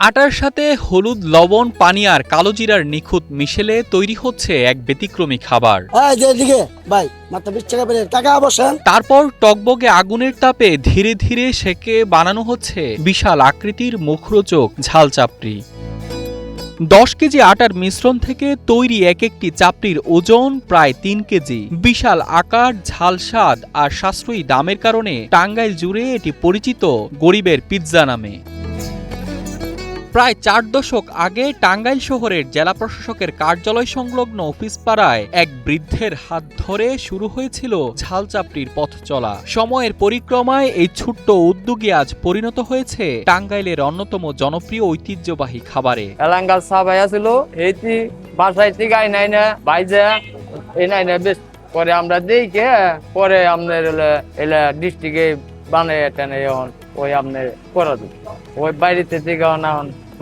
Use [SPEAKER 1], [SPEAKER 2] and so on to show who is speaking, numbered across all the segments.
[SPEAKER 1] আটার সাথে হলুদ, লবণ, পানি আর কালো জিরার নিখুঁত মিশেলে তৈরি হচ্ছে এক ব্যতিক্রমী খাবার। তারপর টকবগে আগুনের তাপে ধীরে ধীরে সেকে বানানো হচ্ছে বিশাল আকৃতির মুখরোচক ঝাল চাপড়ি। 10 কেজি আটার মিশ্রণ থেকে তৈরি এক একটি চাপড়ির ওজন প্রায় 3 কেজি। বিশাল আকার, ঝাল স্বাদ আর সাশ্রয়ী দামের কারণে টাঙ্গাইল জুড়ে এটি পরিচিত গরিবের পিৎজা নামে। প্রায় 4 দশক আগে টাঙ্গাইল শহরের জেলা প্রশাসকের কার্যালয় সংলগ্ন অফিস পাড়ায় এক বৃদ্ধের হাত ধরে শুরু হয়েছিল ঝাল চাপড়ির পথ চলা। সময়ের পরিক্রমায় এই ছোট্ট উদ্যোগে আজ পরিণত হয়েছে টাঙ্গাইলের অন্যতম জনপ্রিয় ঐতিহ্যবাহী খাবারে।
[SPEAKER 2] এলাঙ্গাল সাবাই ছিল এইটি বাসায় টিকাই নাই না বাইজা এই নাই না বেশ পরে আমরা দেখে পরে আপনার এলা ডিস্ট্রিক্টে বানাই টেনে ওই আপনার করা দিই ওই বাইরেতে থেকে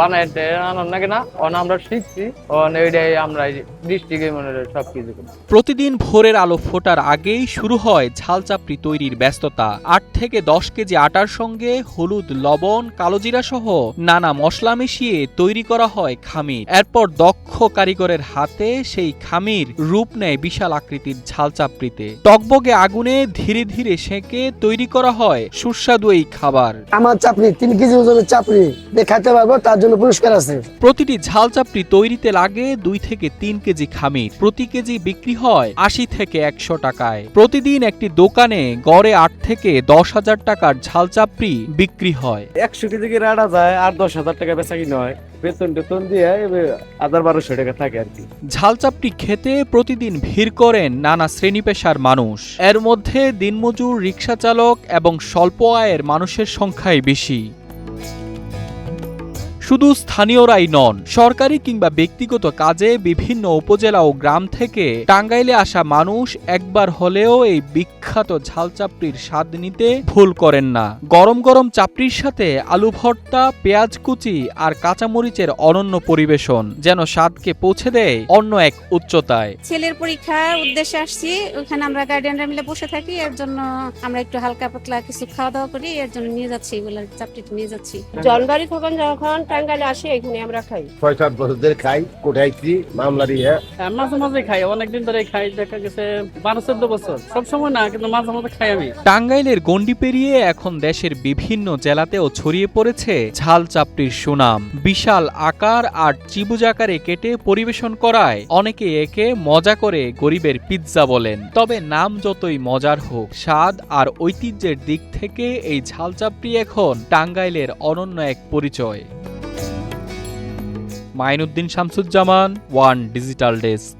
[SPEAKER 2] বানাইতে আনন্দ নাকি না আমরা শিখছি ওইটাই আমরা ডিস্ট্রিক্টে মনে সবকিছু।
[SPEAKER 1] প্রতিদিন ভোরের আলো ফোটার আগেই শুরু হয় ঝাল চাপড়ি তৈরির ব্যস্ততা। 8 থেকে 10 কেজি আটার সঙ্গে হলুদ, লবণ, কালোজিরা সহ নানা মশলা মিশিয়ে তৈরি করা হয় খামির। এরপর দক্ষ কারিগরের হাতে সেই খামির রূপ নেয় বিশাল আকৃতির ঝাল চাপড়িতে। টকবগে আগুনে ধীরে ধীরে সেঁকে তৈরি করা হয় সুস্বাদু এই খাবার।
[SPEAKER 3] আমার চাপড়ি 3 কেজি ওজনের চাপড়ি দেখাতে পারবো, তার জন্য পুরস্কার আছে।
[SPEAKER 1] প্রতিটি ঝাল চাপড়ি তৈরিতে লাগে 2 থেকে 3 কেজি খামির। প্রতি কেজি বিক্রি হয় 80 থেকে 100 টাকায়। প্রতিদিন একটি দোকানে গড়ে 8 থেকে 10,000 টাকার ঝাল চাপড়ি বিক্রি হয়।
[SPEAKER 4] 100 কেজি করে আটা যায় আর 10,000 টাকা বেচা কিনা হয়। বেতন টেতন দিয়ে 1,200 টাকা থাকে আর কি।
[SPEAKER 1] ঝাল চাপড়ি খেতে প্রতিদিন ভিড় করেন নানা শ্রেণী পেশার মানুষ। এর মধ্যে দিনমজুর, রিক্সা চালক এবং স্বল্প আয়ের মানুষের সংখ্যাই বেশি। শুধু স্থানীয়রাই নন, সরকারি কিংবা ব্যক্তিগত কাজে বিভিন্ন উপজেলা ও গ্রাম থেকে টাঙ্গাইলে আসা মানুষ একবার হলেও এই বিখ্যাত ঝাল চাপড়ির স্বাদ নিতে ভুল করেন না। গরম গরম চাপড়ির সাথে আলু ভর্তা, পেঁয়াজ কুচি আর কাঁচামরিচের অনন্য পরিবেশন যেন স্বাদকে পৌঁছে দেয় অন্য এক উচ্চতায়।
[SPEAKER 5] ছেলের পরীক্ষার উদ্দেশ্যে আসছি, ওখানে আমরা গার্ডিয়ানরা মিলে বসে থাকি, এর জন্য আমরা একটু হালকা পাতলা কিছু খাওয়া দাওয়া করি, এর জন্য নিয়ে যাচ্ছি এগুলো চাপড়িটা নিয়ে যাচ্ছি।
[SPEAKER 6] জনবাড়ি থেকে যখন টাঙ্গাইলে আসি এখানে আমরা খাই।
[SPEAKER 7] 6-7 বছর ধরে খাই, কোঠাইছি মামলারি।
[SPEAKER 4] মাঝে মাঝে খাই, অনেকদিন ধরে খাই, দেখা গেছে 12-14 বছর। সবসময় না, কিন্তু মাঝে মাঝে খাই আমি।
[SPEAKER 1] টাঙ্গাইলের গণ্ডি পেরিয়ে এখন দেশের বিভিন্ন জেলাতেও ছড়িয়ে পড়েছে ঝাল চাপড়ির সুনাম। বিশাল আকার আর ত্রিভুজ আকারে কেটে পরিবেশন করায় অনেকে একে মজা করে গরিবের পিৎজা বলেন। তবে নাম যতই মজার হোক, স্বাদ আর ঐতিহ্যের দিক থেকে এই ঝাল চাপড়ি এখন টাঙ্গাইলের অনন্য এক পরিচয়। Mainuddin Shamsuzzaman, one digital desk.